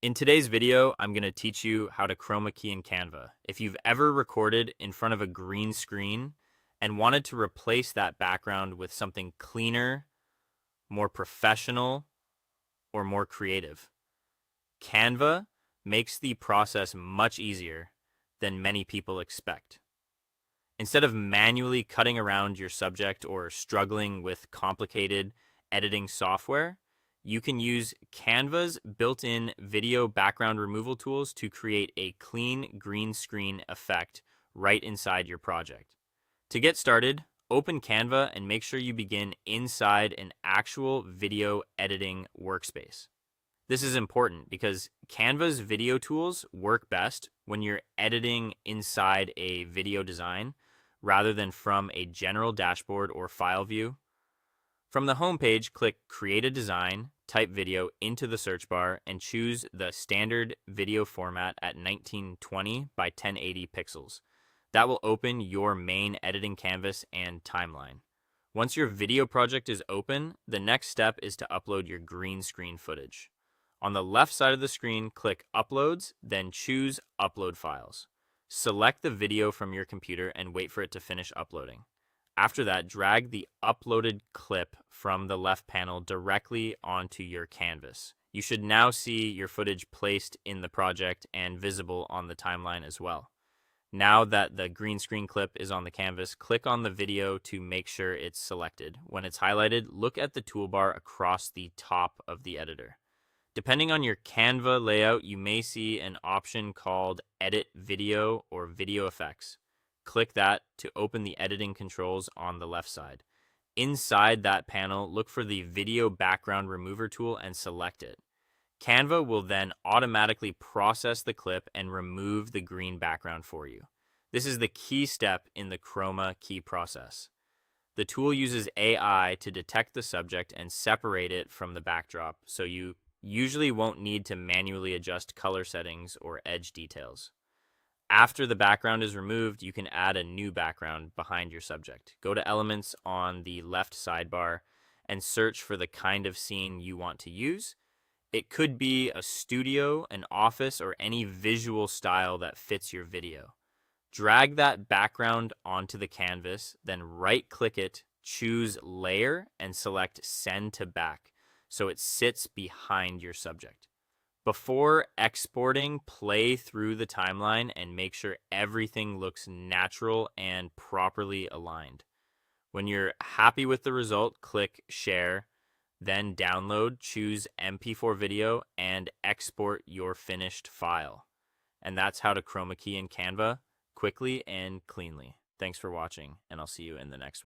In today's video, I'm going to teach you how to chroma key in Canva. If you've ever recorded in front of a green screen and wanted to replace that background with something cleaner, more professional, or more creative, Canva makes the process much easier than many people expect. Instead of manually cutting around your subject or struggling with complicated editing software, you can use Canva's built-in video background removal tools to create a clean green screen effect right inside your project. To get started, open Canva and make sure you begin inside an actual video editing workspace. This is important because Canva's video tools work best when you're editing inside a video design rather than from a general dashboard or file view. From the home page, click Create a Design, type video into the search bar, and choose the standard video format at 1920 by 1080 pixels. That will open your main editing canvas and timeline. Once your video project is open, the next step is to upload your green screen footage. On the left side of the screen, click Uploads, then choose Upload Files. Select the video from your computer and wait for it to finish uploading. After that, drag the uploaded clip from the left panel directly onto your canvas. You should now see your footage placed in the project and visible on the timeline as well. Now that the green screen clip is on the canvas, click on the video to make sure it's selected. When it's highlighted, look at the toolbar across the top of the editor. Depending on your Canva layout, you may see an option called Edit Video or Video Effects. Click that to open the editing controls on the left side. Inside that panel, look for the Video Background Remover tool and select it. Canva will then automatically process the clip and remove the green background for you. This is the key step in the Chroma key process. The tool uses AI to detect the subject and separate it from the backdrop, so you usually won't need to manually adjust color settings or edge details. After the background is removed, you can add a new background behind your subject. Go to Elements on the left sidebar and search for the kind of scene you want to use. It could be a studio, an office, or any visual style that fits your video. Drag that background onto the canvas, then right-click it, choose Layer, and select Send to Back, so it sits behind your subject. Before exporting, play through the timeline and make sure everything looks natural and properly aligned. When you're happy with the result, click Share, then Download, choose MP4 video, and export your finished file. And that's how to chroma key in Canva quickly and cleanly. Thanks for watching, and I'll see you in the next one.